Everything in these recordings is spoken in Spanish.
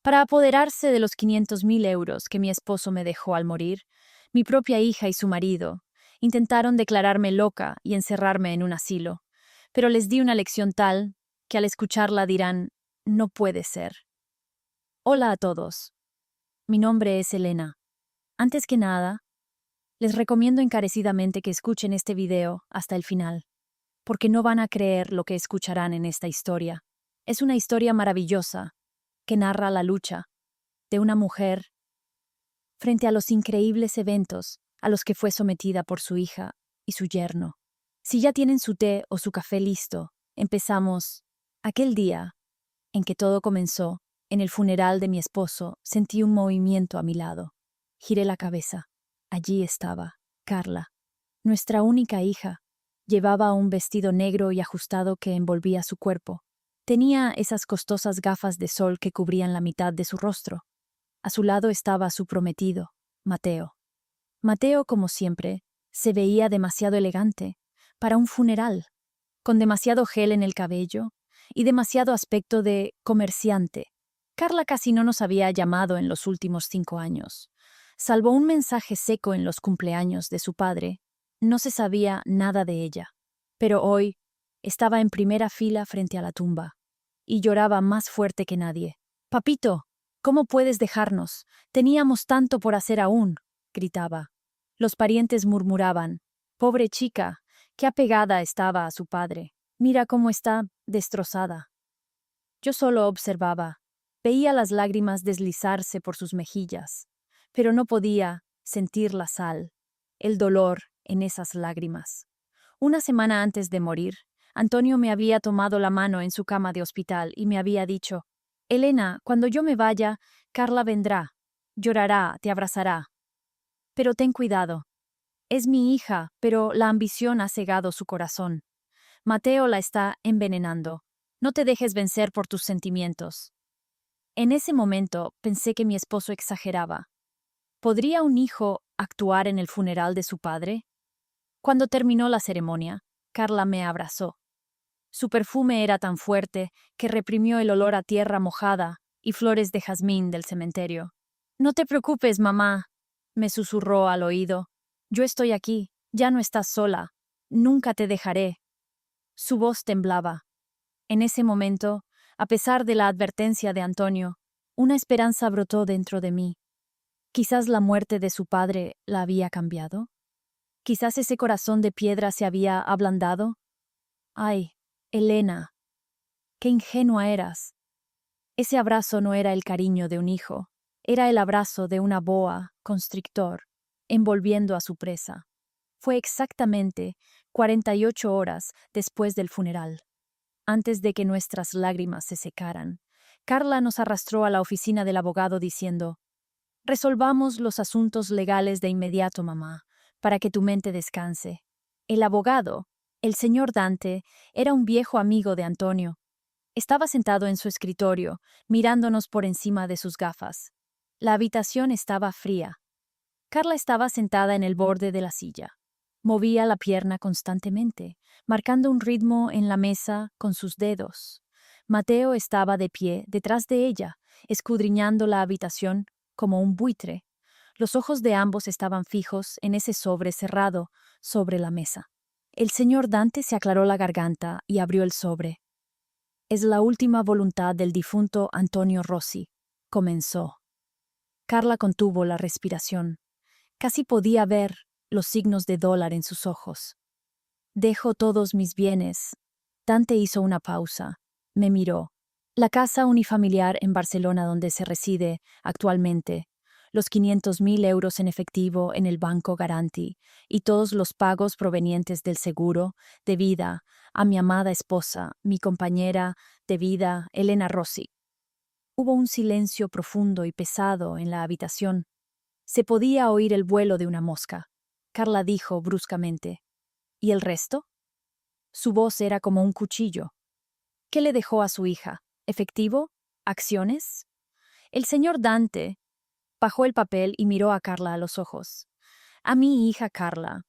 para apoderarse de los 500.000 euros que mi esposo me dejó al morir. Mi propia hija y su marido intentaron declararme loca y encerrarme en un asilo, pero les di una lección tal que al escucharla dirán, no puede ser. Hola a todos. Mi nombre es Elena. Antes que nada, les recomiendo encarecidamente que escuchen este video hasta el final, porque no van a creer lo que escucharán en esta historia. Es una historia maravillosa que narra la lucha de una mujer frente a los increíbles eventos a los que fue sometida por su hija y su yerno. Si ya tienen su té o su café listo, empezamos. Aquel día en que todo comenzó, en el funeral de mi esposo, sentí un movimiento a mi lado. Giré la cabeza. Allí estaba Carla, nuestra única hija. Llevaba un vestido negro y ajustado que envolvía su cuerpo. Tenía esas costosas gafas de sol que cubrían la mitad de su rostro. A su lado estaba su prometido, Mateo. Mateo, como siempre, se veía demasiado elegante para un funeral, con demasiado gel en el cabello y demasiado aspecto de comerciante. Carla casi no nos había llamado en los últimos 5 años. Salvo un mensaje seco en los cumpleaños de su padre, no se sabía nada de ella. Pero hoy estaba en primera fila frente a la tumba y lloraba más fuerte que nadie. «Papito, ¿cómo puedes dejarnos? Teníamos tanto por hacer aún», gritaba. Los parientes murmuraban, «Pobre chica, qué apegada estaba a su padre. Mira cómo está destrozada». Yo solo observaba. Veía las lágrimas deslizarse por sus mejillas, pero no podía sentir la sal, el dolor en esas lágrimas. Una semana antes de morir, Antonio me había tomado la mano en su cama de hospital y me había dicho, «Elena, cuando yo me vaya, Carla vendrá, llorará, te abrazará. Pero ten cuidado. Es mi hija, pero la ambición ha cegado su corazón. Mateo la está envenenando. No te dejes vencer por tus sentimientos». En ese momento pensé que mi esposo exageraba. ¿Podría un hijo actuar en el funeral de su padre? Cuando terminó la ceremonia, Carla me abrazó. Su perfume era tan fuerte que reprimió el olor a tierra mojada y flores de jazmín del cementerio. «No te preocupes, mamá», me susurró al oído. «Yo estoy aquí, ya no estás sola. Nunca te dejaré». Su voz temblaba. En ese momento, a pesar de la advertencia de Antonio, una esperanza brotó dentro de mí. Quizás la muerte de su padre la había cambiado. Quizás ese corazón de piedra se había ablandado. Ay, Elena, qué ingenua eras. Ese abrazo no era el cariño de un hijo, era el abrazo de una boa constrictor, envolviendo a su presa. Fue exactamente 48 horas después del funeral. Antes de que nuestras lágrimas se secaran, Carla nos arrastró a la oficina del abogado diciendo, «Resolvamos los asuntos legales de inmediato, mamá, para que tu mente descanse». El abogado, el señor Dante, era un viejo amigo de Antonio. Estaba sentado en su escritorio, mirándonos por encima de sus gafas. La habitación estaba fría. Carla estaba sentada en el borde de la silla. Movía la pierna constantemente, marcando un ritmo en la mesa con sus dedos. Mateo estaba de pie detrás de ella, escudriñando la habitación como un buitre. Los ojos de ambos estaban fijos en ese sobre cerrado sobre la mesa. El señor Dante se aclaró la garganta y abrió el sobre. «Es la última voluntad del difunto Antonio Rossi», comenzó. Carla contuvo la respiración. Casi podía ver los signos de dólar en sus ojos. «Dejo todos mis bienes». Dante hizo una pausa. Me miró. La casa unifamiliar en Barcelona donde se reside actualmente, los 500.000 euros en efectivo en el Banco Garanti y todos los pagos provenientes del seguro de vida a mi amada esposa, mi compañera de vida, Elena Rossi. Hubo un silencio profundo y pesado en la habitación. Se podía oír el vuelo de una mosca. Carla dijo bruscamente, «¿Y el resto?». Su voz era como un cuchillo. «¿Qué le dejó a su hija? ¿Efectivo? ¿Acciones?». El señor Dante bajó el papel y miró a Carla a los ojos. «A mi hija Carla.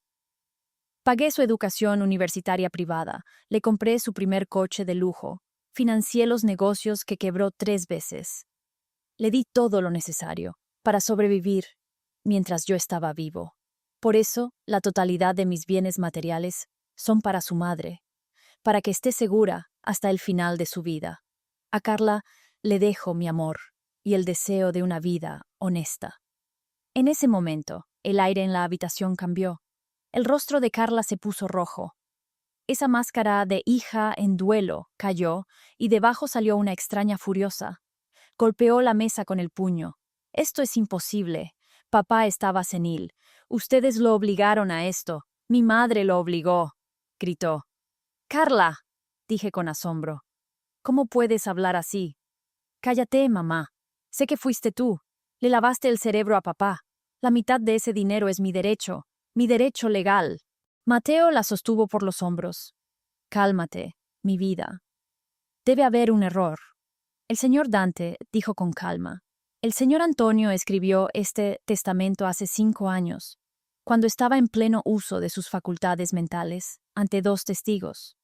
Pagué su educación universitaria privada, le compré su primer coche de lujo, financié los negocios que quebró 3 veces. Le di todo lo necesario para sobrevivir mientras yo estaba vivo. Por eso, la totalidad de mis bienes materiales son para su madre, para que esté segura hasta el final de su vida. A Carla le dejo mi amor y el deseo de una vida honesta. En ese momento, el aire en la habitación cambió. El rostro de Carla se puso rojo. Esa máscara de hija en duelo cayó y debajo salió una extraña furiosa. Golpeó la mesa con el puño. Esto es imposible. Papá estaba senil. Ustedes lo obligaron a esto. Mi madre lo obligó, gritó. Carla, dije con asombro. ¿Cómo puedes hablar así? Cállate, mamá. Sé que fuiste tú. Le lavaste el cerebro a papá. La mitad de ese dinero es mi derecho legal. Mateo la sostuvo por los hombros. Cálmate, mi vida. Debe haber un error. El señor Dante dijo con calma. El señor Antonio escribió este testamento hace 5 años, cuando estaba en pleno uso de sus facultades mentales, ante 2 testigos.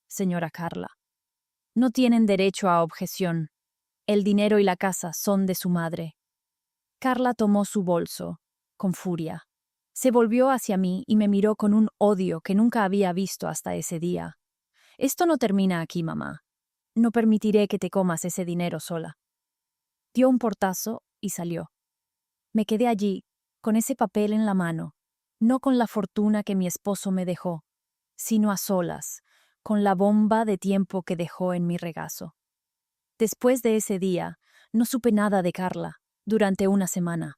Señora Carla, no tienen derecho a objeción. El dinero y la casa son de su madre. Carla tomó su bolso, con furia. Se volvió hacia mí y me miró con un odio que nunca había visto hasta ese día. Esto no termina aquí, mamá. No permitiré que te comas ese dinero sola. Dio un portazo y salió. Me quedé allí, con ese papel en la mano, no con la fortuna que mi esposo me dejó, sino a solas, con la bomba de tiempo que dejó en mi regazo. Después de ese día, no supe nada de Carla, durante una semana.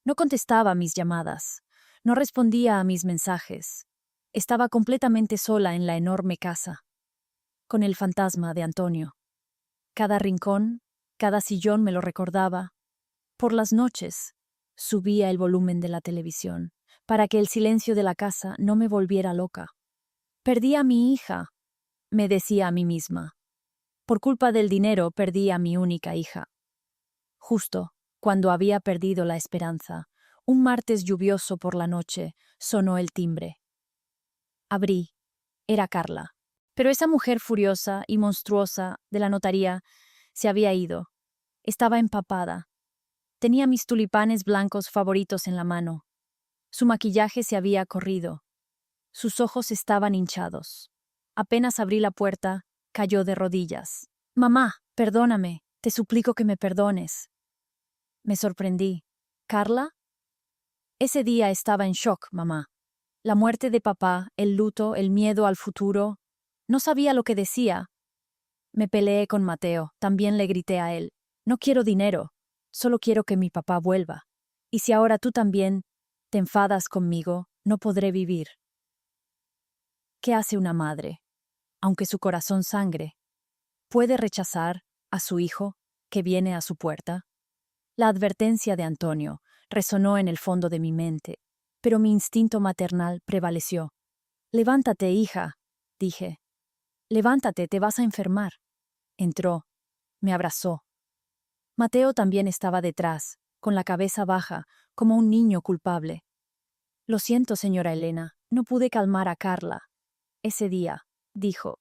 No contestaba mis llamadas, no respondía a mis mensajes. Estaba completamente sola en la enorme casa, con el fantasma de Antonio. Cada rincón, cada sillón me lo recordaba. Por las noches, subía el volumen de la televisión, para que el silencio de la casa no me volviera loca. Perdí a mi hija, me decía a mí misma. Por culpa del dinero perdí a mi única hija. Justo cuando había perdido la esperanza, un martes lluvioso por la noche, sonó el timbre. Abrí. Era Carla. Pero esa mujer furiosa y monstruosa de la notaría se había ido. Estaba empapada. Tenía mis tulipanes blancos favoritos en la mano. Su maquillaje se había corrido. Sus ojos estaban hinchados. Apenas abrí la puerta, cayó de rodillas. Mamá, perdóname, te suplico que me perdones. Me sorprendí. ¿Carla? Ese día estaba en shock, mamá. La muerte de papá, el luto, el miedo al futuro. No sabía lo que decía. Me peleé con Mateo, también le grité a él. No quiero dinero, solo quiero que mi papá vuelva. Y si ahora tú también te enfadas conmigo, no podré vivir. ¿Qué hace una madre? Aunque su corazón sangre, ¿puede rechazar a su hijo que viene a su puerta? La advertencia de Antonio resonó en el fondo de mi mente, pero mi instinto maternal prevaleció. Levántate, hija, dije. Levántate, te vas a enfermar. Entró, me abrazó. Mateo también estaba detrás, con la cabeza baja, como un niño culpable. Lo siento, señora Elena, no pude calmar a Carla. Ese día, dijo.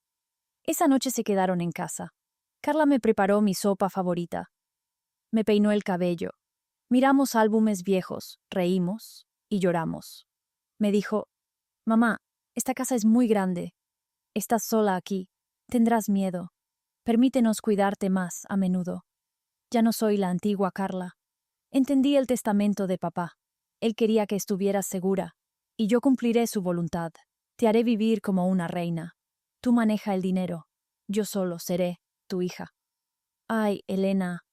Esa noche se quedaron en casa. Carla me preparó mi sopa favorita. Me peinó el cabello. Miramos álbumes viejos, reímos y lloramos. Me dijo, mamá, esta casa es muy grande. Estás sola aquí. Tendrás miedo. Permítenos cuidarte más a menudo. Ya no soy la antigua Carla. Entendí el testamento de papá. Él quería que estuvieras segura, y yo cumpliré su voluntad. Te haré vivir como una reina. Tú maneja el dinero. Yo solo seré tu hija. Ay, Elena,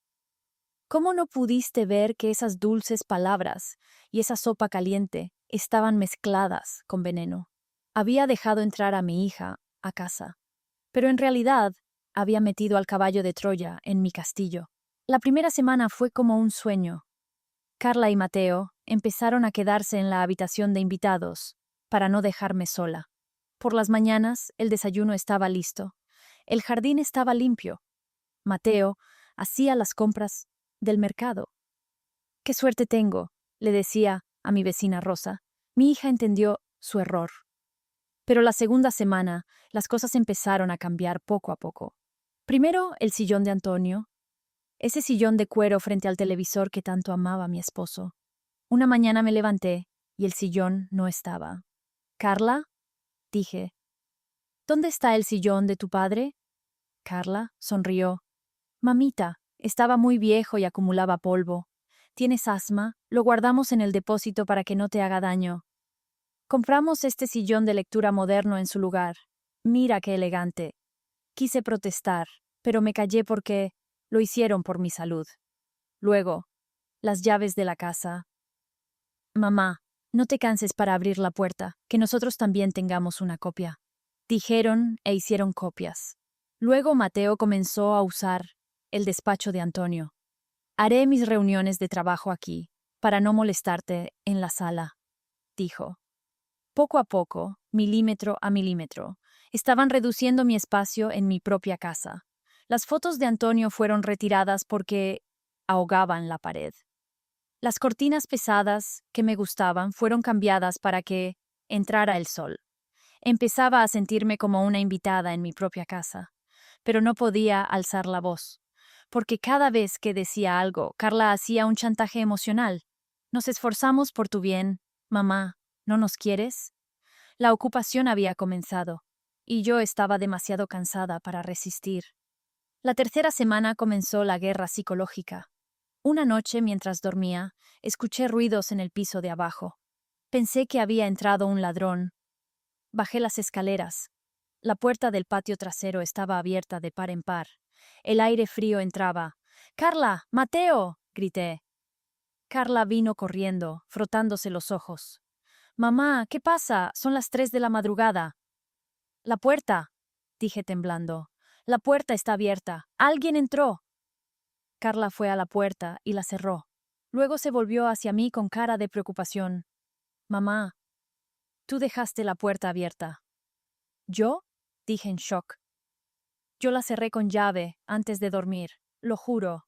¿cómo no pudiste ver que esas dulces palabras y esa sopa caliente estaban mezcladas con veneno? Había dejado entrar a mi hija a casa, pero en realidad había metido al caballo de Troya en mi castillo. La primera semana fue como un sueño. Carla y Mateo empezaron a quedarse en la habitación de invitados para no dejarme sola. Por las mañanas el desayuno estaba listo. El jardín estaba limpio. Mateo hacía las compras del mercado. «Qué suerte tengo», le decía a mi vecina Rosa. Mi hija entendió su error. Pero la segunda semana las cosas empezaron a cambiar poco a poco. Primero el sillón de Antonio. ese sillón de cuero frente al televisor que tanto amaba mi esposo. Una mañana me levanté y el sillón no estaba. «Carla», dije, «¿dónde está el sillón de tu padre?» Carla sonrió. «Mamita, estaba muy viejo y acumulaba polvo. ¿Tienes asma? Lo guardamos en el depósito para que no te haga daño. Compramos este sillón de lectura moderno en su lugar. Mira qué elegante». Quise protestar, pero me callé porque lo hicieron por mi salud. Luego, las llaves de la casa. «Mamá, no te canses para abrir la puerta, que nosotros también tengamos una copia». Dijeron e hicieron copias. Luego Mateo comenzó a usar el despacho de Antonio. «Haré mis reuniones de trabajo aquí, para no molestarte en la sala», dijo. Poco a poco, milímetro a milímetro, estaban reduciendo mi espacio en mi propia casa. Las fotos de Antonio fueron retiradas porque ahogaban la pared. Las cortinas pesadas que me gustaban fueron cambiadas para que entrara el sol. Empezaba a sentirme como una invitada en mi propia casa, pero no podía alzar la voz, porque cada vez que decía algo, Carla hacía un chantaje emocional. «Nos esforzamos por tu bien, mamá, ¿no nos quieres?» La ocupación había comenzado, y yo estaba demasiado cansada para resistir. La tercera semana comenzó la guerra psicológica. Una noche, mientras dormía, escuché ruidos en el piso de abajo. Pensé que había entrado un ladrón. Bajé las escaleras. La puerta del patio trasero estaba abierta de par en par. El aire frío entraba. «¡Carla! ¡Mateo!», grité. Carla vino corriendo, frotándose los ojos. «Mamá, ¿qué pasa? Son las 3 de la madrugada». «La puerta», dije temblando. «La puerta está abierta. Alguien entró». Carla fue a la puerta y la cerró. Luego se volvió hacia mí con cara de preocupación. «Mamá, tú dejaste la puerta abierta». «¿Yo?», dije en shock. «Yo la cerré con llave antes de dormir, lo juro».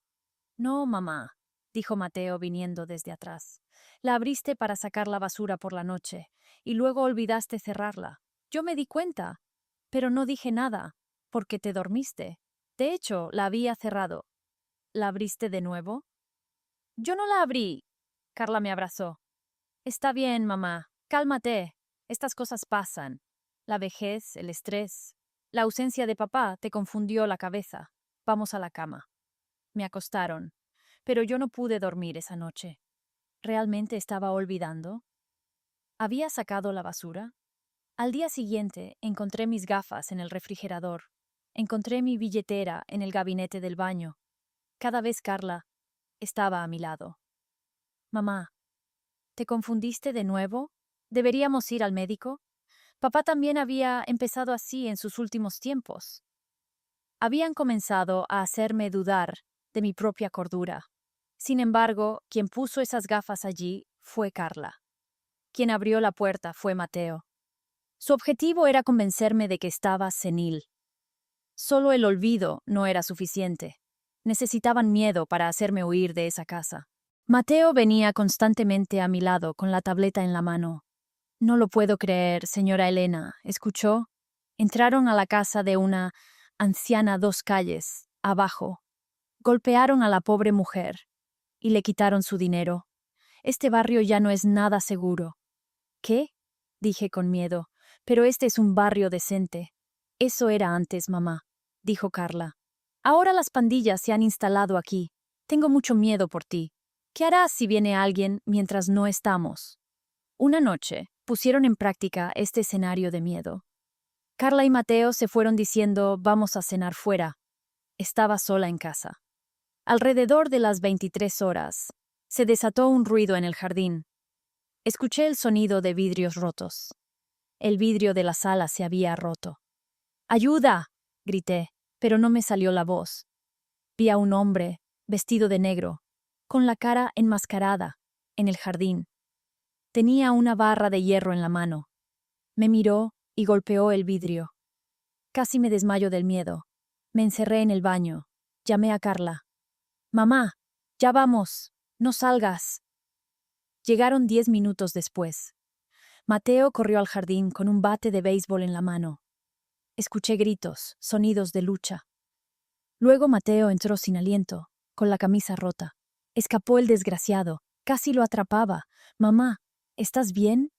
«No, mamá», dijo Mateo viniendo desde atrás. «La abriste para sacar la basura por la noche, y luego olvidaste cerrarla. Yo me di cuenta, pero no dije nada, porque te dormiste. De hecho, la había cerrado». «¿La abriste de nuevo?» «Yo no la abrí». Carla me abrazó. «Está bien, mamá. Cálmate. Estas cosas pasan. La vejez, el estrés, la ausencia de papá te confundió la cabeza. Vamos a la cama». Me acostaron, pero yo no pude dormir esa noche. ¿Realmente estaba olvidando? ¿Había sacado la basura? Al día siguiente encontré mis gafas en el refrigerador. Encontré mi billetera en el gabinete del baño. Cada vez Carla estaba a mi lado. «Mamá, ¿te confundiste de nuevo? ¿Deberíamos ir al médico? Papá también había empezado así en sus últimos tiempos». Habían comenzado a hacerme dudar de mi propia cordura. Sin embargo, quien puso esas gafas allí fue Carla. Quien abrió la puerta fue Mateo. Su objetivo era convencerme de que estaba senil. Solo el olvido no era suficiente. Necesitaban miedo para hacerme huir de esa casa. Mateo venía constantemente a mi lado con la tableta en la mano. «No lo puedo creer, señora Elena», ¿escuchó? Entraron a la casa de una anciana 2 calles abajo. Golpearon a la pobre mujer y le quitaron su dinero. Este barrio ya no es nada seguro. «¿Qué?», dije con miedo. «Pero este es un barrio decente». «Eso era antes, mamá», dijo Carla. «Ahora las pandillas se han instalado aquí. Tengo mucho miedo por ti. ¿Qué harás si viene alguien mientras no estamos?» Una noche pusieron en práctica este escenario de miedo. Carla y Mateo se fueron diciendo «vamos a cenar fuera». Estaba sola en casa. Alrededor de las 23 horas, se desató un ruido en el jardín. Escuché el sonido de vidrios rotos. El vidrio de la sala se había roto. «¡Ayuda!», grité, pero no me salió la voz. Vi a un hombre, vestido de negro, con la cara enmascarada, en el jardín. Tenía una barra de hierro en la mano. Me miró y golpeó el vidrio. Casi me desmayo del miedo. Me encerré en el baño. Llamé a Carla. «Mamá, ya vamos. No salgas». Llegaron 10 minutos después. Mateo corrió al jardín con un bate de béisbol en la mano. Escuché gritos, sonidos de lucha. Luego Mateo entró sin aliento. con la camisa rota. Escapó el desgraciado. Casi lo atrapaba. Mamá, ¿estás bien?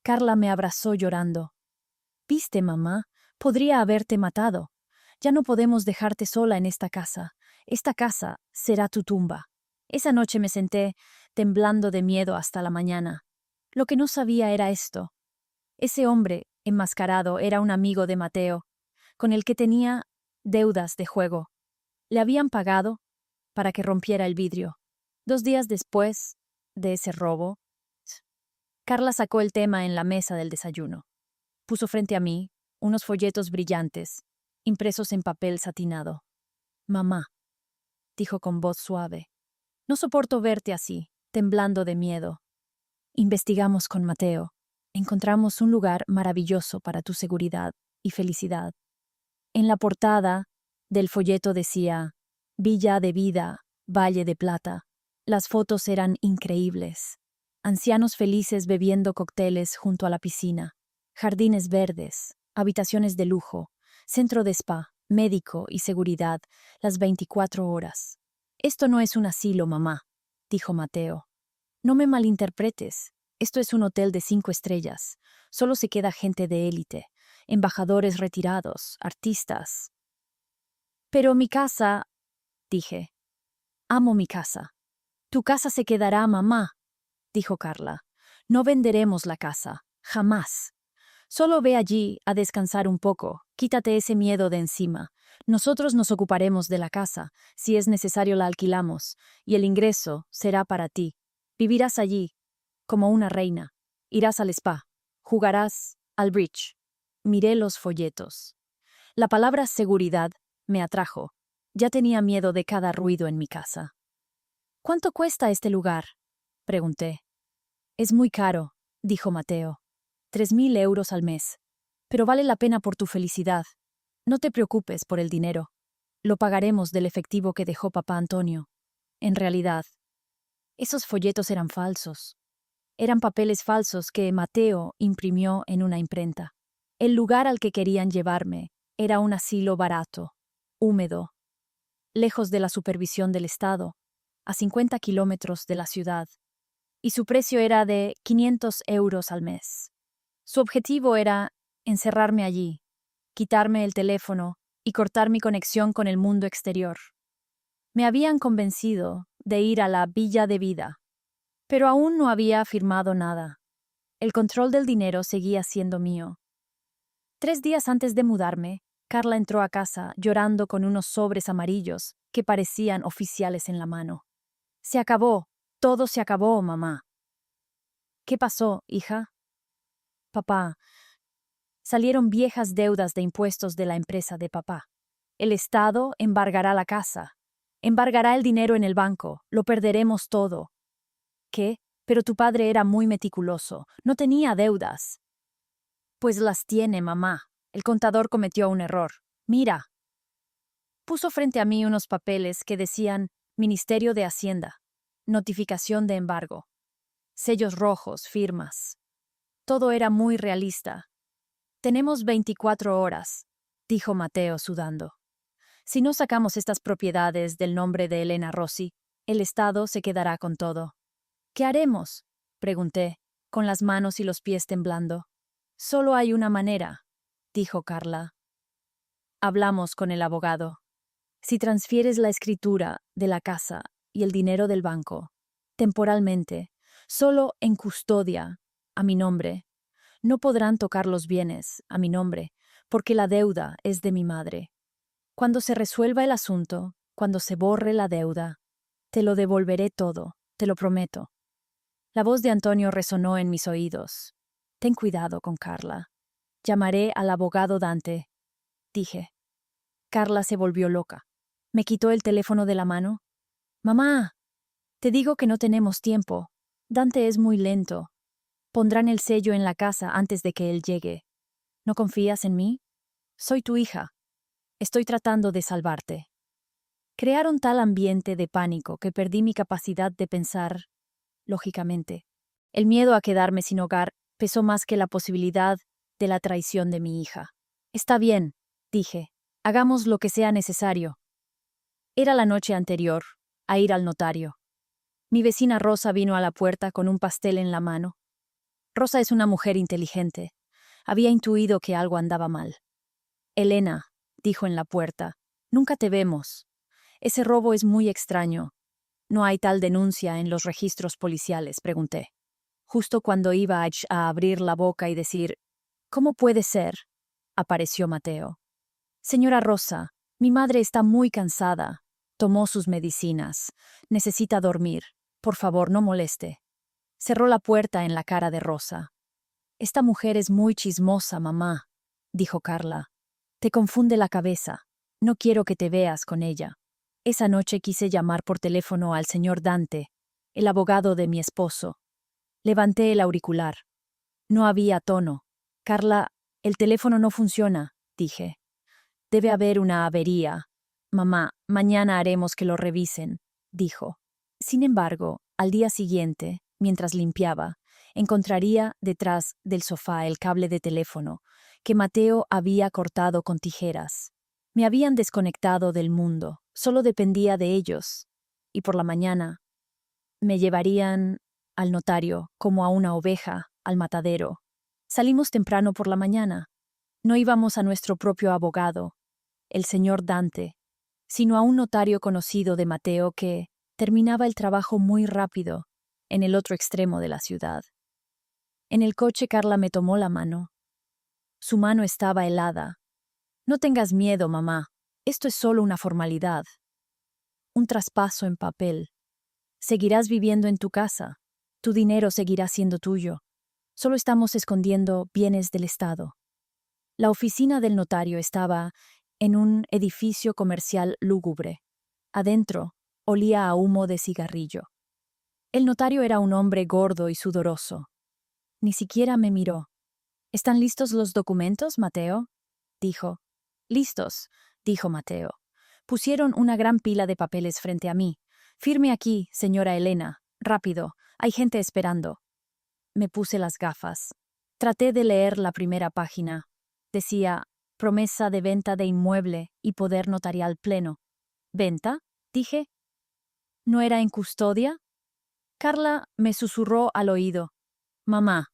Carla me abrazó llorando. ¿Viste, mamá? Podría haberte matado. Ya no podemos dejarte sola en esta casa. Esta casa será tu tumba. Esa noche me senté, temblando de miedo hasta la mañana. Lo que no sabía era esto. Ese hombre, enmascarado, era un amigo de Mateo, con el que tenía deudas de juego. Le habían pagado para que rompiera el vidrio. 2 días después de ese robo, Carla sacó el tema en la mesa del desayuno. Puso frente a mí unos folletos brillantes, impresos en papel satinado. Mamá, dijo con voz suave, no soporto verte así, temblando de miedo. Investigamos con Mateo. Encontramos un lugar maravilloso para tu seguridad y felicidad. En la portada del folleto decía, Villa de Vida, Valle de Plata. Las fotos eran increíbles. Ancianos felices bebiendo cócteles junto a la piscina. Jardines verdes, habitaciones de lujo, centro de spa, médico y seguridad, las 24 horas. Esto no es un asilo, mamá, dijo Mateo. No me malinterpretes. Esto es un hotel de 5 estrellas. Solo se queda gente de élite, embajadores retirados, artistas. Pero mi casa, dije. Amo mi casa. Tu casa se quedará, mamá, dijo Carla. No venderemos la casa, jamás. Solo ve allí a descansar un poco, quítate ese miedo de encima. Nosotros nos ocuparemos de la casa, si es necesario la alquilamos, y el ingreso será para ti. Vivirás allí, como una reina. Irás al spa, jugarás al bridge. Miré los folletos. La palabra seguridad me atrajo. Ya tenía miedo de cada ruido en mi casa. ¿Cuánto cuesta este lugar?, pregunté. Es muy caro, dijo Mateo. 3.000 euros al mes. Pero vale la pena por tu felicidad. No te preocupes por el dinero. Lo pagaremos del efectivo que dejó papá Antonio. En realidad, esos folletos eran falsos. Eran papeles falsos que Mateo imprimió en una imprenta. El lugar al que querían llevarme era un asilo barato, húmedo, lejos de la supervisión del Estado, a 50 kilómetros de la ciudad, y su precio era de 500 euros al mes. Su objetivo era encerrarme allí, quitarme el teléfono y cortar mi conexión con el mundo exterior. Me habían convencido de ir a la Villa de Vida, pero aún no había firmado nada. El control del dinero seguía siendo mío. 3 días antes de mudarme, Carla entró a casa llorando con unos sobres amarillos que parecían oficiales en la mano. Se acabó, todo se acabó, mamá. ¿Qué pasó, hija? Papá, salieron viejas deudas de impuestos de la empresa de papá. El Estado embargará la casa, embargará el dinero en el banco, lo perderemos todo. ¿Qué? Pero tu padre era muy meticuloso, no tenía deudas. Pues las tiene, mamá. El contador cometió un error. Mira. Puso frente a mí unos papeles que decían Ministerio de Hacienda, notificación de embargo, sellos rojos, firmas. Todo era muy realista. Tenemos 24 horas, dijo Mateo sudando. Si no sacamos estas propiedades del nombre de Elena Rossi, el Estado se quedará con todo. ¿Qué haremos?, pregunté, con las manos y los pies temblando. Solo hay una manera, dijo Carla. Hablamos con el abogado. Si transfieres la escritura de la casa y el dinero del banco, temporalmente, solo en custodia, a mi nombre, no podrán tocar los bienes a mi nombre, porque la deuda es de mi madre. Cuando se resuelva el asunto, cuando se borre la deuda, te lo devolveré todo, te lo prometo. La voz de Antonio resonó en mis oídos. Ten cuidado con Carla. Llamaré al abogado Dante, dije. Carla se volvió loca. Me quitó el teléfono de la mano. Mamá, te digo que no tenemos tiempo. Dante es muy lento. Pondrán el sello en la casa antes de que él llegue. ¿No confías en mí? Soy tu hija. Estoy tratando de salvarte. Crearon tal ambiente de pánico que perdí mi capacidad de pensar lógicamente. El miedo a quedarme sin hogar pesó más que la posibilidad de la traición de mi hija. Está bien, dije. Hagamos lo que sea necesario. Era la noche anterior, a ir al notario. Mi vecina Rosa vino a la puerta con un pastel en la mano. Rosa es una mujer inteligente. Había intuido que algo andaba mal. Elena, dijo en la puerta, nunca te vemos. Ese robo es muy extraño. ¿No hay tal denuncia en los registros policiales?, pregunté. Justo cuando iba a abrir la boca y decir, ¿cómo puede ser?, apareció Mateo. Señora Rosa, mi madre está muy cansada. Tomó sus medicinas. Necesita dormir. Por favor, no moleste. Cerró la puerta en la cara de Rosa. Esta mujer es muy chismosa, mamá, dijo Carla. Te confunde la cabeza. No quiero que te veas con ella. Esa noche quise llamar por teléfono al señor Dante, el abogado de mi esposo. Levanté el auricular. No había tono. Carla, el teléfono no funciona, dije. Debe haber una avería. Mamá, mañana haremos que lo revisen, dijo. Sin embargo, al día siguiente, mientras limpiaba, encontraría detrás del sofá el cable de teléfono que Mateo había cortado con tijeras. Me habían desconectado del mundo, solo dependía de ellos. Y por la mañana me llevarían al notario como a una oveja al matadero. Salimos temprano por la mañana. No íbamos a nuestro propio abogado, el señor Dante, sino a un notario conocido de Mateo que terminaba el trabajo muy rápido en el otro extremo de la ciudad. En el coche Carla me tomó la mano. Su mano estaba helada. No tengas miedo, mamá. Esto es solo una formalidad. Un traspaso en papel. Seguirás viviendo en tu casa. Tu dinero seguirá siendo tuyo. Solo estamos escondiendo bienes del Estado. La oficina del notario estaba en un edificio comercial lúgubre. Adentro olía a humo de cigarrillo. El notario era un hombre gordo y sudoroso. Ni siquiera me miró. ¿Están listos los documentos, Mateo?, dijo. Listos, dijo Mateo. Pusieron una gran pila de papeles frente a mí. Firme aquí, señora Elena. Rápido, hay gente esperando. Me puse las gafas. Traté de leer la primera página. Decía, promesa de venta de inmueble y poder notarial pleno. ¿Venta?, dije. ¿No era en custodia? Carla me susurró al oído. Mamá,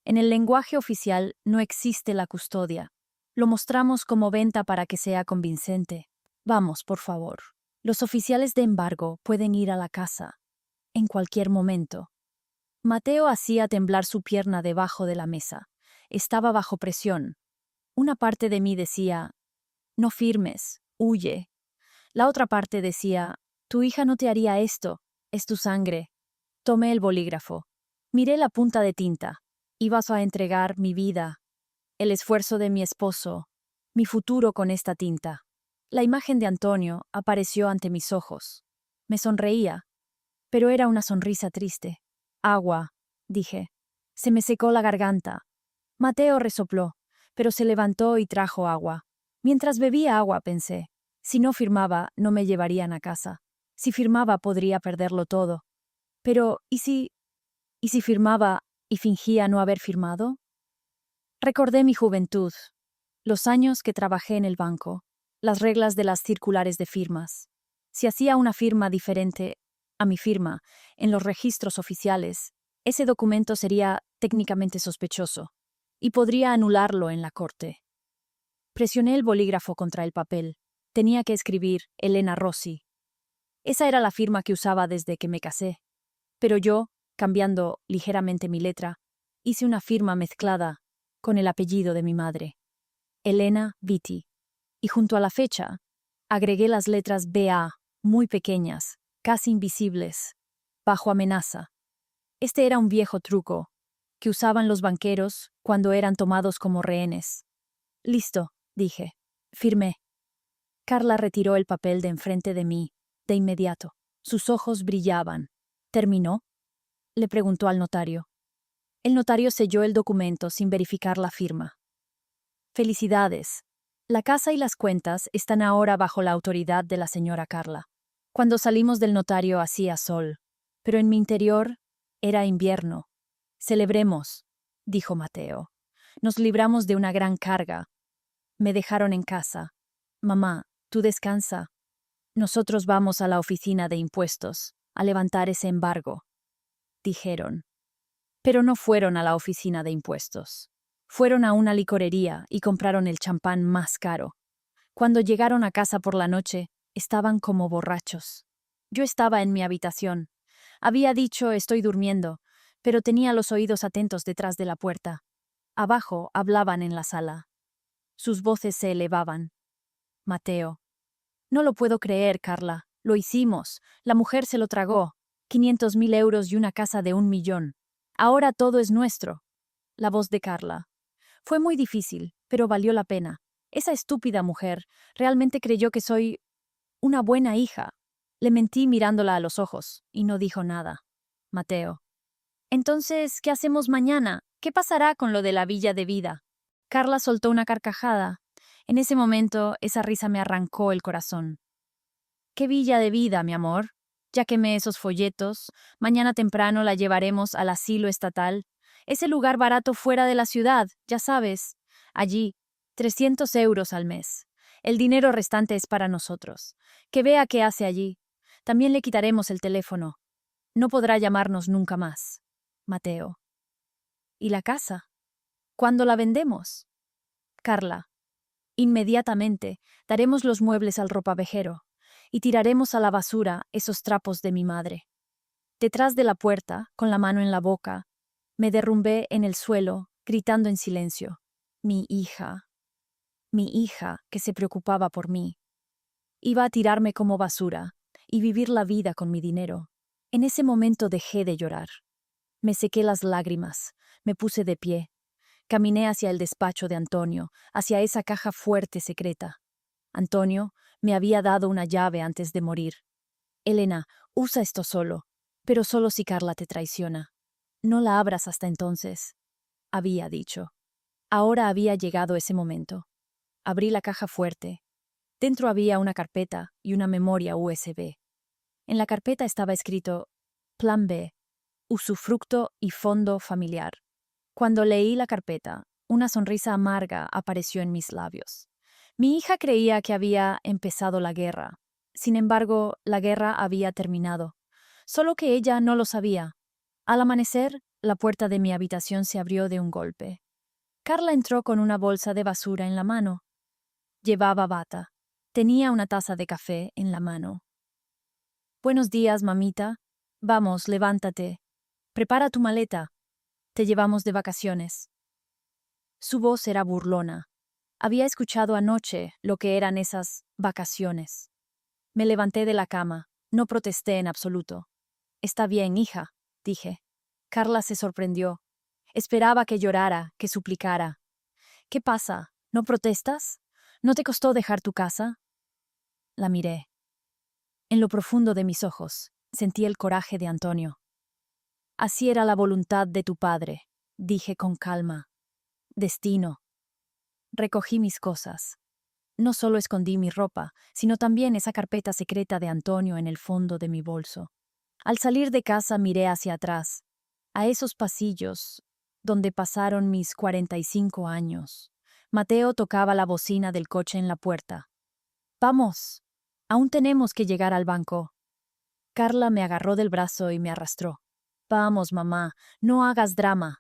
en el lenguaje oficial no existe la custodia. Lo mostramos como venta para que sea convincente. Vamos, por favor. Los oficiales de embargo pueden ir a la casa. En cualquier momento. Mateo hacía temblar su pierna debajo de la mesa. Estaba bajo presión. Una parte de mí decía, no firmes, huye. La otra parte decía, tu hija no te haría esto, es tu sangre. Tomé el bolígrafo. Miré la punta de tinta. Ibas a entregar mi vida, el esfuerzo de mi esposo, mi futuro con esta tinta. La imagen de Antonio apareció ante mis ojos. Me sonreía, pero era una sonrisa triste. Agua, dije. Se me secó la garganta. Mateo resopló, pero se levantó y trajo agua. Mientras bebía agua pensé, si no firmaba, no me llevarían a casa. Si firmaba, podría perderlo todo. Pero, ¿y si firmaba y fingía no haber firmado? Recordé mi juventud, los años que trabajé en el banco, las reglas de las circulares de firmas. Si hacía una firma diferente a mi firma en los registros oficiales, ese documento sería técnicamente sospechoso y podría anularlo en la corte. Presioné el bolígrafo contra el papel. Tenía que escribir Elena Rossi. Esa era la firma que usaba desde que me casé. Pero yo, cambiando ligeramente mi letra, hice una firma mezclada con el apellido de mi madre, Elena Vitti, y junto a la fecha agregué las letras BA, muy pequeñas, casi invisibles, bajo amenaza. Este era un viejo truco que usaban los banqueros cuando eran tomados como rehenes. Listo, dije. Firmé. Carla retiró el papel de enfrente de mí, de inmediato. Sus ojos brillaban. ¿Terminó?, le preguntó al notario. El notario selló el documento sin verificar la firma. Felicidades. La casa y las cuentas están ahora bajo la autoridad de la señora Carla. Cuando salimos del notario hacía sol, pero en mi interior era invierno. Celebremos, dijo Mateo. Nos libramos de una gran carga. Me dejaron en casa. Mamá, tú descansa. Nosotros vamos a la oficina de impuestos, a levantar ese embargo, dijeron. Pero no fueron a la oficina de impuestos. Fueron a una licorería y compraron el champán más caro. Cuando llegaron a casa por la noche, estaban como borrachos. Yo estaba en mi habitación. Había dicho estoy durmiendo, pero tenía los oídos atentos detrás de la puerta. Abajo hablaban en la sala. Sus voces se elevaban. Mateo. No lo puedo creer, Carla. Lo hicimos. La mujer se lo tragó. 500.000 euros y una casa de 1 millón. Ahora todo es nuestro. La voz de Carla. Fue muy difícil, pero valió la pena. Esa estúpida mujer realmente creyó que soy una buena hija. Le mentí mirándola a los ojos, y no dijo nada. Mateo. Entonces, ¿qué hacemos mañana? ¿Qué pasará con lo de la villa de vida? Carla soltó una carcajada. En ese momento, esa risa me arrancó el corazón. ¿Qué villa de vida, mi amor? Ya quemé esos folletos. Mañana temprano la llevaremos al asilo estatal. Ese lugar barato fuera de la ciudad, ya sabes. Allí, 300 euros al mes. El dinero restante es para nosotros. Que vea qué hace allí. También le quitaremos el teléfono. No podrá llamarnos nunca más. Mateo. ¿Y la casa? ¿Cuándo la vendemos? Carla. Inmediatamente daremos los muebles al ropavejero y tiraremos a la basura esos trapos de mi madre. Detrás de la puerta, con la mano en la boca, me derrumbé en el suelo, gritando en silencio. Mi hija que se preocupaba por mí. Iba a tirarme como basura y vivir la vida con mi dinero. En ese momento dejé de llorar. Me sequé las lágrimas, me puse de pie. Caminé hacia el despacho de Antonio, hacia esa caja fuerte secreta. Antonio me había dado una llave antes de morir. Elena, usa esto solo, pero solo si Carla te traiciona. No la abras hasta entonces, había dicho. Ahora había llegado ese momento. Abrí la caja fuerte. Dentro había una carpeta y una memoria USB. En la carpeta estaba escrito Plan B, usufructo y fondo familiar. Cuando leí la carpeta, una sonrisa amarga apareció en mis labios. Mi hija creía que había empezado la guerra. Sin embargo, la guerra había terminado. Solo que ella no lo sabía. Al amanecer, la puerta de mi habitación se abrió de un golpe. Carla entró con una bolsa de basura en la mano. Llevaba bata. Tenía una taza de café en la mano. Buenos días, mamita. Vamos, levántate. Prepara tu maleta. Te llevamos de vacaciones. Su voz era burlona. Había escuchado anoche lo que eran esas vacaciones. Me levanté de la cama. No protesté en absoluto. Está bien, hija, dije. Carla se sorprendió. Esperaba que llorara, que suplicara. ¿Qué pasa? ¿No protestas? ¿No te costó dejar tu casa? La miré. En lo profundo de mis ojos, sentí el coraje de Antonio. Así era la voluntad de tu padre, dije con calma. Destino. Recogí mis cosas. No solo escondí mi ropa, sino también esa carpeta secreta de Antonio en el fondo de mi bolso. Al salir de casa miré hacia atrás, a esos pasillos donde pasaron mis 45 años. Mateo tocaba la bocina del coche en la puerta. Vamos, aún tenemos que llegar al banco. Carla me agarró del brazo y me arrastró. Vamos, mamá, no hagas drama.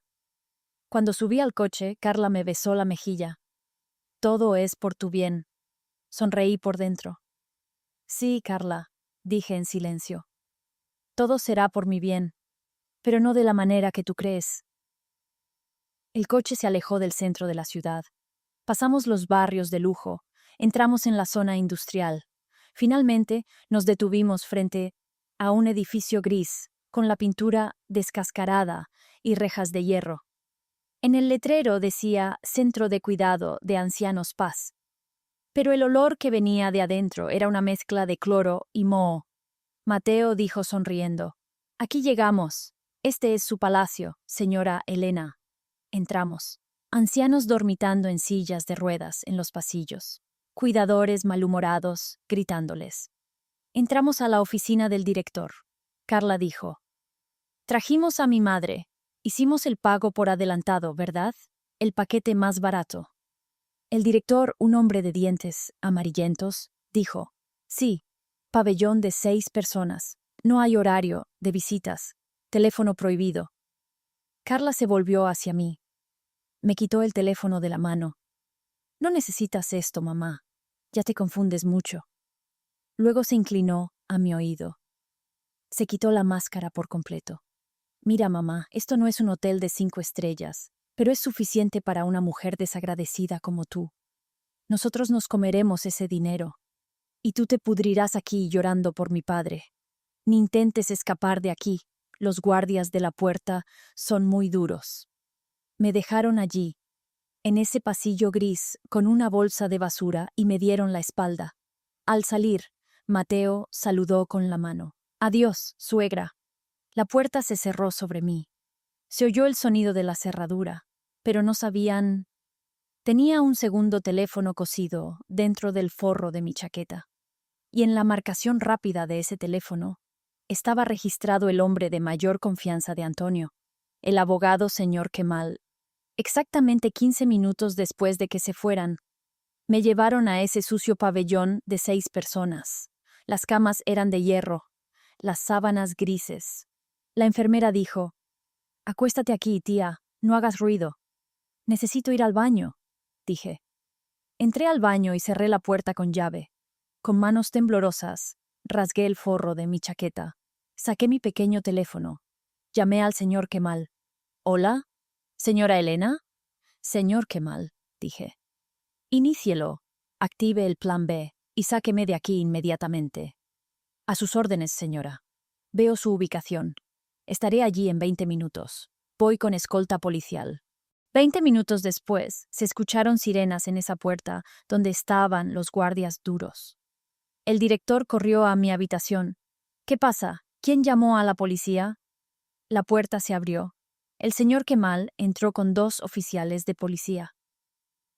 Cuando subí al coche, Carla me besó la mejilla. Todo es por tu bien. Sonreí por dentro. Sí, Carla, dije en silencio. Todo será por mi bien, pero no de la manera que tú crees. El coche se alejó del centro de la ciudad. Pasamos los barrios de lujo, entramos en la zona industrial. Finalmente nos detuvimos frente a un edificio gris, con la pintura descascarada y rejas de hierro. En el letrero decía Centro de Cuidado de Ancianos Paz. Pero el olor que venía de adentro era una mezcla de cloro y moho. Mateo dijo sonriendo: Aquí llegamos. Este es su palacio, señora Elena. Entramos. Ancianos dormitando en sillas de ruedas en los pasillos. Cuidadores malhumorados, gritándoles. Entramos a la oficina del director. Carla dijo: Trajimos a mi madre. Hicimos el pago por adelantado, ¿verdad? El paquete más barato. El director, un hombre de dientes amarillentos, dijo: Sí. Pabellón de 6 personas. No hay horario de visitas. Teléfono prohibido. Carla se volvió hacia mí. Me quitó el teléfono de la mano. No necesitas esto, mamá. Ya te confundes mucho. Luego se inclinó a mi oído. Se quitó la máscara por completo. Mira, mamá, esto no es un hotel de 5 estrellas, pero es suficiente para una mujer desagradecida como tú. Nosotros nos comeremos ese dinero. Y tú te pudrirás aquí llorando por mi padre. Ni intentes escapar de aquí. Los guardias de la puerta son muy duros. Me dejaron allí, en ese pasillo gris, con una bolsa de basura y me dieron la espalda. Al salir, Mateo saludó con la mano. Adiós, suegra. La puerta se cerró sobre mí. Se oyó el sonido de la cerradura, pero no sabían. Tenía un segundo teléfono cosido dentro del forro de mi chaqueta. Y en la marcación rápida de ese teléfono estaba registrado el hombre de mayor confianza de Antonio, el abogado señor Kemal. Exactamente 15 minutos después de que se fueran, me llevaron a ese sucio pabellón de 6 personas. Las camas eran de hierro, las sábanas grises. La enfermera dijo: «Acuéstate aquí, tía, no hagas ruido». «Necesito ir al baño», dije. Entré al baño y cerré la puerta con llave. Con manos temblorosas, rasgué el forro de mi chaqueta. Saqué mi pequeño teléfono. Llamé al señor Kemal. «¿Hola? ¿Señora Elena?» «Señor Kemal», dije. «Inícielo, active el plan B y sáqueme de aquí inmediatamente». «A sus órdenes, señora. Veo su ubicación. Estaré allí en 20 minutos. Voy con escolta policial». 20 minutos después, se escucharon sirenas en esa puerta donde estaban los guardias duros. El director corrió a mi habitación. «¿Qué pasa? ¿Quién llamó a la policía?» La puerta se abrió. El señor Kemal entró con 2 oficiales de policía.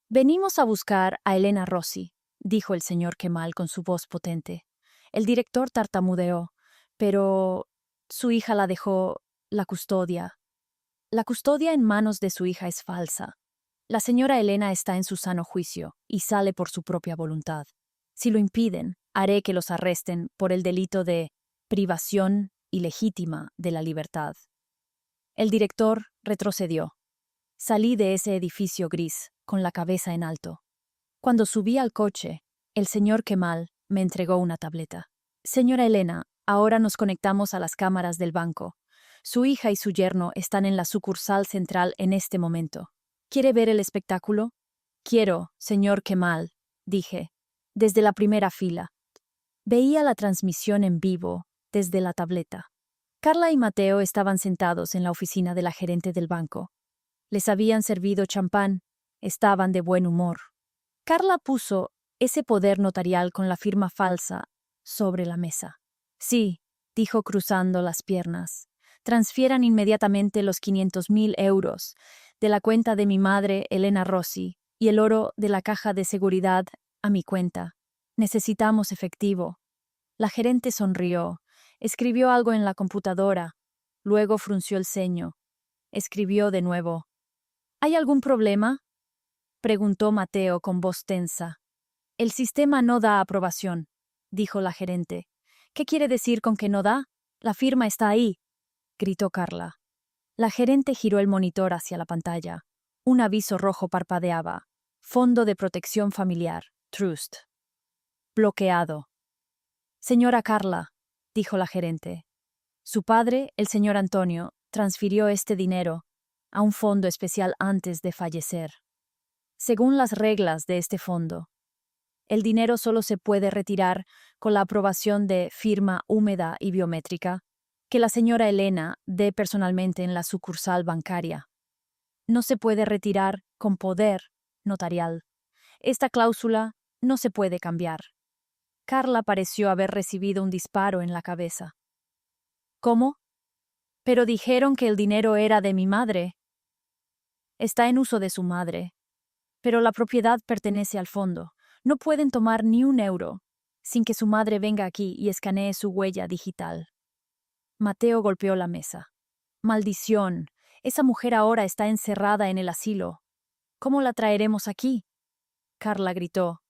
«Venimos a buscar a Elena Rossi», dijo el señor Kemal con su voz potente. El director tartamudeó, pero su hija la dejó. La custodia. La custodia en manos de su hija es falsa. La señora Elena está en su sano juicio y sale por su propia voluntad. Si lo impiden, haré que los arresten por el delito de privación ilegítima de la libertad. El director retrocedió. Salí de ese edificio gris, con la cabeza en alto. Cuando subí al coche, el señor Kemal me entregó una tableta. «Señora Elena, ahora nos conectamos a las cámaras del banco. Su hija y su yerno están en la sucursal central en este momento. ¿Quiere ver el espectáculo?» «Quiero, señor Kemal», dije, desde la primera fila. Veía la transmisión en vivo desde la tableta. Carla y Mateo estaban sentados en la oficina de la gerente del banco. Les habían servido champán. Estaban de buen humor. Carla puso ese poder notarial con la firma falsa sobre la mesa. «Sí», dijo cruzando las piernas. «Transfieran inmediatamente los 500.000 euros de la cuenta de mi madre, Elena Rossi, y el oro de la caja de seguridad a mi cuenta. Necesitamos efectivo». La gerente sonrió. Escribió algo en la computadora. Luego frunció el ceño. Escribió de nuevo. «¿Hay algún problema?», preguntó Mateo con voz tensa. «El sistema no da aprobación», dijo la gerente. «¿Qué quiere decir con que no da? La firma está ahí», gritó Carla. La gerente giró el monitor hacia la pantalla. Un aviso rojo parpadeaba. «Fondo de Protección Familiar, Trust. Bloqueado». «Señora Carla», dijo la gerente. Su padre, el señor Antonio, transfirió este dinero a un fondo especial antes de fallecer. Según las reglas de este fondo, el dinero solo se puede retirar con la aprobación de firma húmeda y biométrica que la señora Elena dé personalmente en la sucursal bancaria. No se puede retirar con poder notarial. Esta cláusula no se puede cambiar. Carla pareció haber recibido un disparo en la cabeza. «¿Cómo? Pero dijeron que el dinero era de mi madre». «Está en uso de su madre, pero la propiedad pertenece al fondo. No pueden tomar ni un euro sin que su madre venga aquí y escanee su huella digital». Mateo golpeó la mesa. «Maldición. Esa mujer ahora está encerrada en el asilo. ¿Cómo la traeremos aquí?». Carla gritó.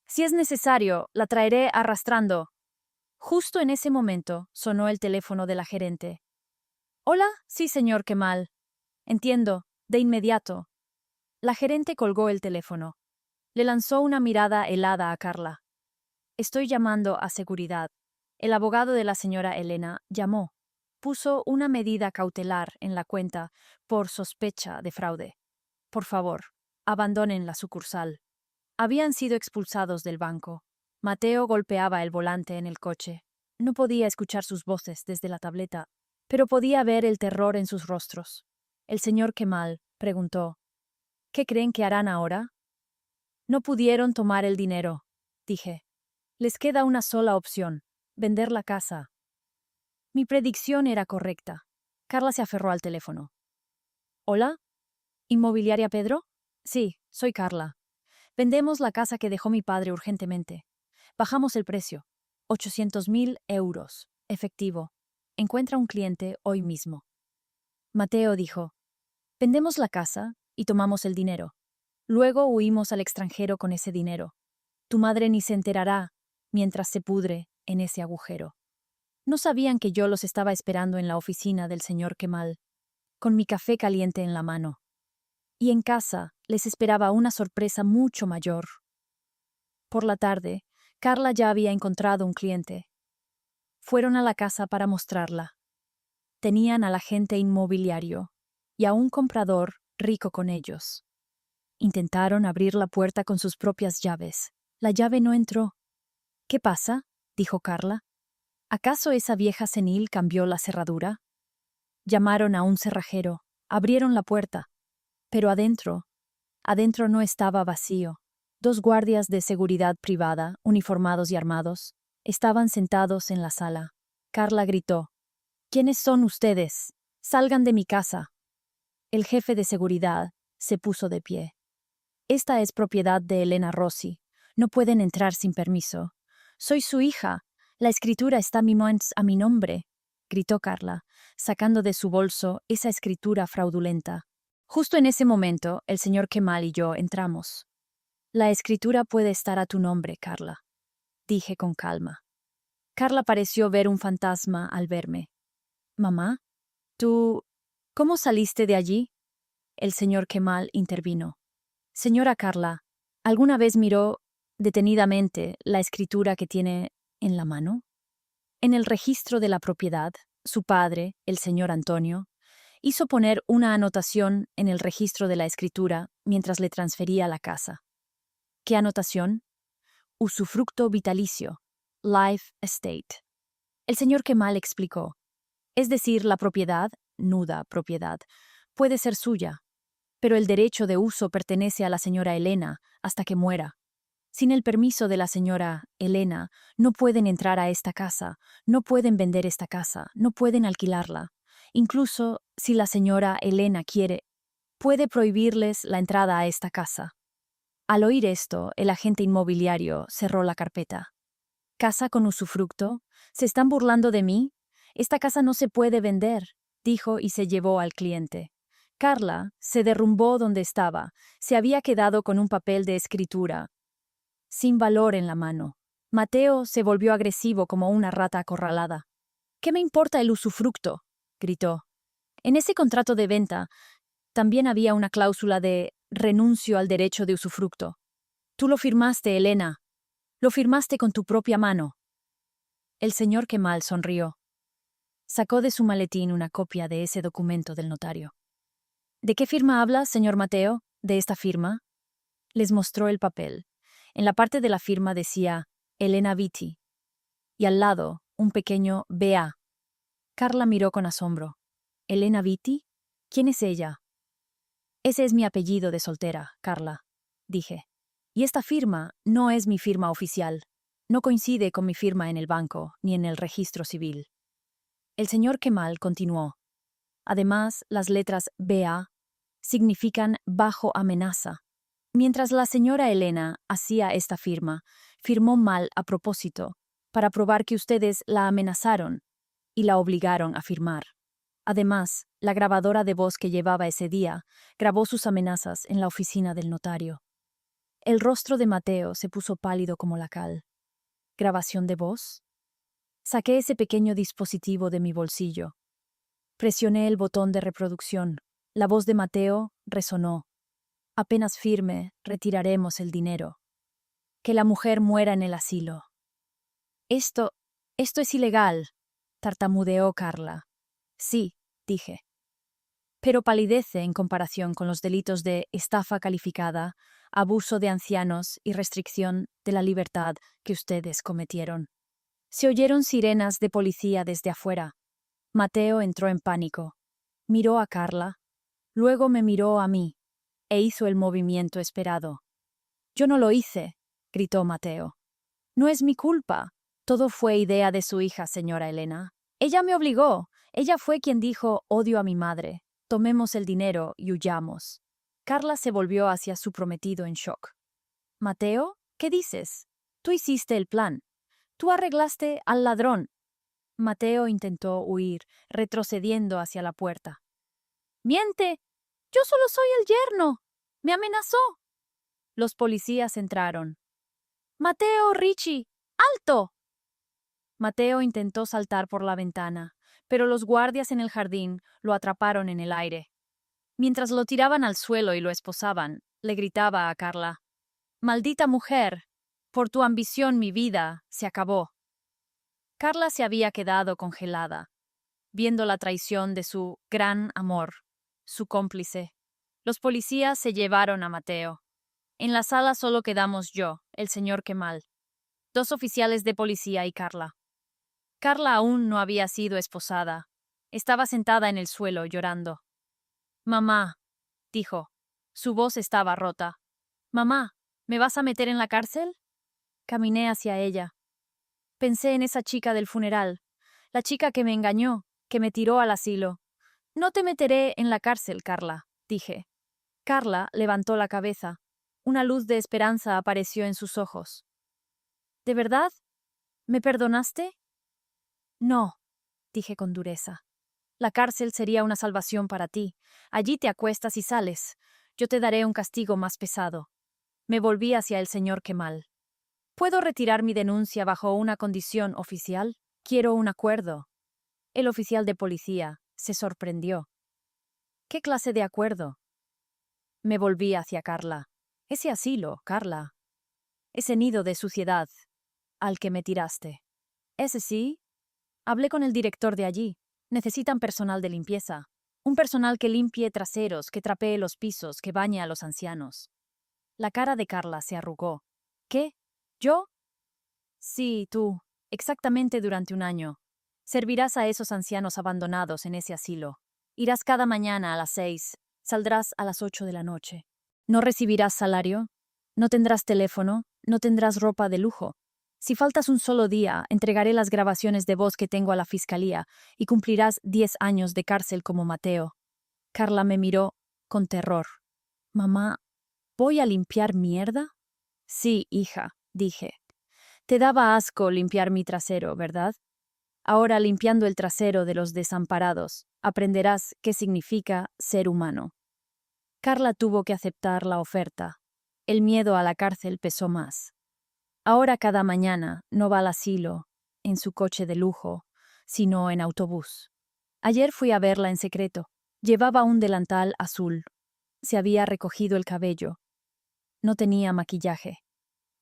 «Si es necesario, la traeré arrastrando». Justo en ese momento sonó el teléfono de la gerente. Hola, sí, señor Kemal. Entiendo, de inmediato. La gerente colgó el teléfono. Le lanzó una mirada helada a Carla. Estoy llamando a seguridad. El abogado de la señora Elena llamó. Puso una medida cautelar en la cuenta por sospecha de fraude. Por favor, abandonen la sucursal. Habían sido expulsados del banco. Mateo golpeaba el volante en el coche. No podía escuchar sus voces desde la tableta, pero podía ver el terror en sus rostros. El señor Kemal preguntó: ¿Qué creen que harán ahora? No pudieron tomar el dinero, dije. Les queda una sola opción: vender la casa. Mi predicción era correcta. Carla se aferró al teléfono. ¿Hola? ¿Inmobiliaria Pedro? Sí, soy Carla. Vendemos la casa que dejó mi padre urgentemente. Bajamos el precio. 800.000 euros. Efectivo. Encuentra un cliente hoy mismo. Mateo dijo: vendemos la casa y tomamos el dinero. Luego huimos al extranjero con ese dinero. Tu madre ni se enterará mientras se pudre en ese agujero. No sabían que yo los estaba esperando en la oficina del señor Kemal, con mi café caliente en la mano. Y en casa les esperaba una sorpresa mucho mayor. Por la tarde, Carla ya había encontrado un cliente. Fueron a la casa para mostrarla. Tenían al agente inmobiliario y a un comprador rico con ellos. Intentaron abrir la puerta con sus propias llaves. La llave no entró. ¿Qué pasa?, dijo Carla. ¿Acaso esa vieja senil cambió la cerradura? Llamaron a un cerrajero, abrieron la puerta, pero adentro no estaba vacío. 2 guardias de seguridad privada, uniformados y armados, estaban sentados en la sala. Carla gritó: ¿Quiénes son ustedes? Salgan de mi casa. El jefe de seguridad se puso de pie. Esta es propiedad de Elena Rossi. No pueden entrar sin permiso. Soy su hija. La escritura está a mi nombre, gritó Carla, sacando de su bolso esa escritura fraudulenta. Justo en ese momento, el señor Kemal y yo entramos. La escritura puede estar a tu nombre, Carla, dije con calma. Carla pareció ver un fantasma al verme. Mamá, ¿tú cómo saliste de allí? El señor Kemal intervino. Señora Carla, ¿alguna vez miró detenidamente la escritura que tiene en la mano? En el registro de la propiedad, su padre, el señor Antonio, hizo poner una anotación en el registro de la escritura mientras le transfería la casa. ¿Qué anotación? Usufructo vitalicio, life estate. El señor Kemal explicó. Es decir, la propiedad, nuda propiedad, puede ser suya, pero el derecho de uso pertenece a la señora Elena hasta que muera. Sin el permiso de la señora Elena, no pueden entrar a esta casa, no pueden vender esta casa, no pueden alquilarla. Incluso si la señora Elena quiere, puede prohibirles la entrada a esta casa. Al oír esto, el agente inmobiliario cerró la carpeta. ¿Casa con usufructo? ¿Se están burlando de mí? Esta casa no se puede vender, dijo y se llevó al cliente. Carla se derrumbó donde estaba, se había quedado con un papel de escritura sin valor en la mano. Mateo se volvió agresivo como una rata acorralada. ¿Qué me importa el usufructo?, gritó. En ese contrato de venta también había una cláusula de renuncio al derecho de usufructo. Tú lo firmaste, Elena. Lo firmaste con tu propia mano. El señor Kemal sonrió. Sacó de su maletín una copia de ese documento del notario. ¿De qué firma habla, señor Mateo? ¿De esta firma? Les mostró el papel. En la parte de la firma decía Elena Vitti y al lado un pequeño B.A. Carla miró con asombro. ¿Elena Vitti? ¿Quién es ella? Ese es mi apellido de soltera, Carla, dije. Y esta firma no es mi firma oficial. No coincide con mi firma en el banco ni en el registro civil. El señor Kemal continuó. Además, las letras B.A. significan bajo amenaza. Mientras la señora Elena hacía esta firma, firmó mal a propósito, para probar que ustedes la amenazaron y la obligaron a firmar. Además, la grabadora de voz que llevaba ese día grabó sus amenazas en la oficina del notario. El rostro de Mateo se puso pálido como la cal. ¿Grabación de voz? Saqué ese pequeño dispositivo de mi bolsillo. Presioné el botón de reproducción. La voz de Mateo resonó. Apenas firme, retiraremos el dinero. Que la mujer muera en el asilo. Esto es ilegal, tartamudeó Carla. Sí, dije. Pero palidece en comparación con los delitos de estafa calificada, abuso de ancianos y restricción de la libertad que ustedes cometieron. Se oyeron sirenas de policía desde afuera. Mateo entró en pánico. Miró a Carla, luego me miró a mí, e hizo el movimiento esperado. Yo no lo hice, gritó Mateo. No es mi culpa. Todo fue idea de su hija, señora Elena. Ella me obligó. Ella fue quien dijo odio a mi madre. Tomemos el dinero y huyamos. Carla se volvió hacia su prometido en shock. Mateo, ¿qué dices? Tú hiciste el plan. Tú arreglaste al ladrón. Mateo intentó huir, retrocediendo hacia la puerta. ¡Miente! Yo solo soy el yerno. Me amenazó. Los policías entraron. Mateo, Richie, ¡alto! Mateo intentó saltar por la ventana, pero los guardias en el jardín lo atraparon en el aire. Mientras lo tiraban al suelo y lo esposaban, le gritaba a Carla: «Maldita mujer, por tu ambición mi vida se acabó». Carla se había quedado congelada, viendo la traición de su gran amor, su cómplice. Los policías se llevaron a Mateo. En la sala solo quedamos yo, el señor Kemal, 2 oficiales de policía y Carla. Carla aún no había sido esposada. Estaba sentada en el suelo llorando. «Mamá», dijo. Su voz estaba rota. «Mamá, ¿me vas a meter en la cárcel?» Caminé hacia ella. Pensé en esa chica del funeral, la chica que me engañó, que me tiró al asilo. «No te meteré en la cárcel, Carla», dije. Carla levantó la cabeza. Una luz de esperanza apareció en sus ojos. «¿De verdad? ¿Me perdonaste?» «No», dije con dureza. «La cárcel sería una salvación para ti. Allí te acuestas y sales. Yo te daré un castigo más pesado». Me volví hacia el señor Kemal. «¿Puedo retirar mi denuncia bajo una condición oficial? Quiero un acuerdo». El oficial de policía se sorprendió. «¿Qué clase de acuerdo?» Me volví hacia Carla. «Ese asilo, Carla. Ese nido de suciedad al que me tiraste. ¿Ese sí? Hablé con el director de allí. Necesitan personal de limpieza. Un personal que limpie traseros, que trapee los pisos, que bañe a los ancianos». La cara de Carla se arrugó. «¿Qué? ¿Yo?» «Sí, tú. Exactamente durante 1 año. Servirás a esos ancianos abandonados en ese asilo. Irás cada mañana a las 6. Saldrás a las 8 de la noche. No recibirás salario. No tendrás teléfono. No tendrás ropa de lujo. Si faltas un solo día, entregaré las grabaciones de voz que tengo a la fiscalía y cumplirás 10 años de cárcel como Mateo». Carla me miró con terror. «Mamá, ¿voy a limpiar mierda?» «Sí, hija», dije. «Te daba asco limpiar mi trasero, ¿verdad? Ahora, limpiando el trasero de los desamparados, aprenderás qué significa ser humano». Carla tuvo que aceptar la oferta. El miedo a la cárcel pesó más. Ahora cada mañana no va al asilo, en su coche de lujo, sino en autobús. Ayer fui a verla en secreto. Llevaba un delantal azul. Se había recogido el cabello. No tenía maquillaje.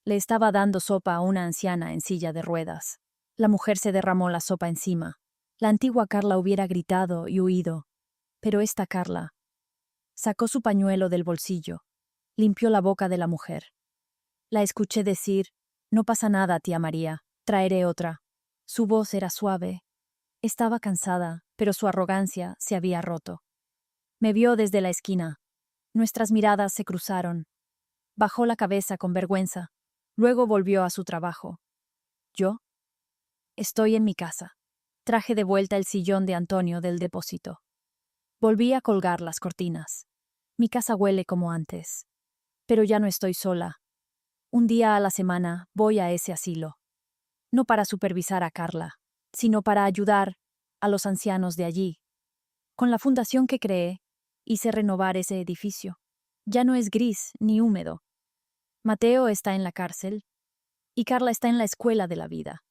Le estaba dando sopa a una anciana en silla de ruedas. La mujer se derramó la sopa encima. La antigua Carla hubiera gritado y huido. Pero esta Carla sacó su pañuelo del bolsillo. Limpió la boca de la mujer. La escuché decir: «No pasa nada, tía María. Traeré otra». Su voz era suave. Estaba cansada, pero su arrogancia se había roto. Me vio desde la esquina. Nuestras miradas se cruzaron. Bajó la cabeza con vergüenza. Luego volvió a su trabajo. ¿Yo? Estoy en mi casa. Traje de vuelta el sillón de Antonio del depósito. Volví a colgar las cortinas. Mi casa huele como antes. Pero ya no estoy sola. Un día a la semana voy a ese asilo. No para supervisar a Carla, sino para ayudar a los ancianos de allí. Con la fundación que creé, hice renovar ese edificio. Ya no es gris ni húmedo. Mateo está en la cárcel y Carla está en la escuela de la vida.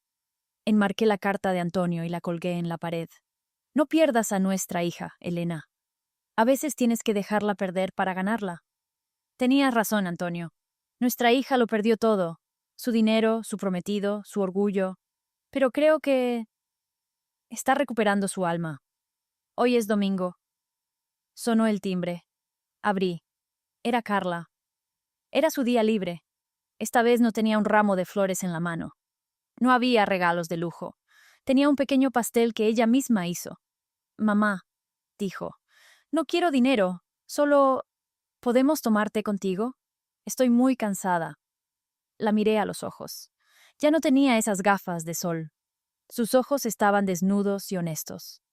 Enmarqué la carta de Antonio y la colgué en la pared. No pierdas a nuestra hija, Elena. A veces tienes que dejarla perder para ganarla. Tenías razón, Antonio. Nuestra hija lo perdió todo. Su dinero, su prometido, su orgullo. Pero creo que está recuperando su alma. Hoy es domingo. Sonó el timbre. Abrí. Era Carla. Era su día libre. Esta vez no tenía un ramo de flores en la mano. No había regalos de lujo. Tenía un pequeño pastel que ella misma hizo. Mamá, dijo, no quiero dinero, solo ¿podemos tomar té contigo? Estoy muy cansada. La miré a los ojos. Ya no tenía esas gafas de sol. Sus ojos estaban desnudos y honestos.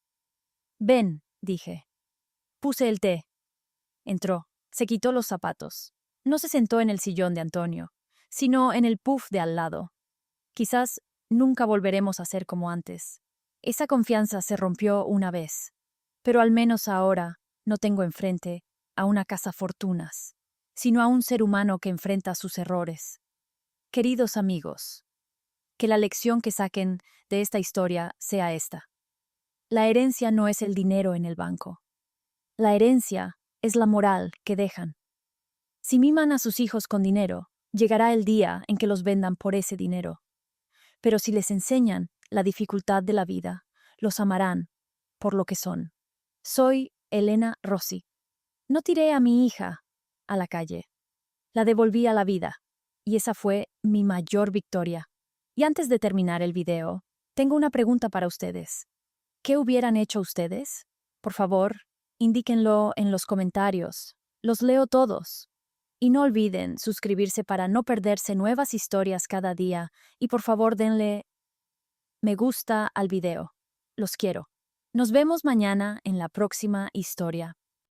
Ven, dije. Puse el té. Entró, se quitó los zapatos. No se sentó en el sillón de Antonio, sino en el puff de al lado. Quizás nunca volveremos a ser como antes. Esa confianza se rompió una vez. Pero al menos ahora no tengo enfrente a una cazafortunas, sino a un ser humano que enfrenta sus errores. Queridos amigos, que la lección que saquen de esta historia sea esta. La herencia no es el dinero en el banco. La herencia es la moral que dejan. Si miman a sus hijos con dinero, llegará el día en que los vendan por ese dinero. Pero si les enseñan la dificultad de la vida, los amarán por lo que son. Soy Elena Rossi. No tiré a mi hija a la calle. La devolví a la vida. Y esa fue mi mayor victoria. Y antes de terminar el video, tengo una pregunta para ustedes. ¿Qué hubieran hecho ustedes? Por favor, indíquenlo en los comentarios. Los leo todos. Y no olviden suscribirse para no perderse nuevas historias cada día. Y por favor denle me gusta al video. Los quiero. Nos vemos mañana en la próxima historia.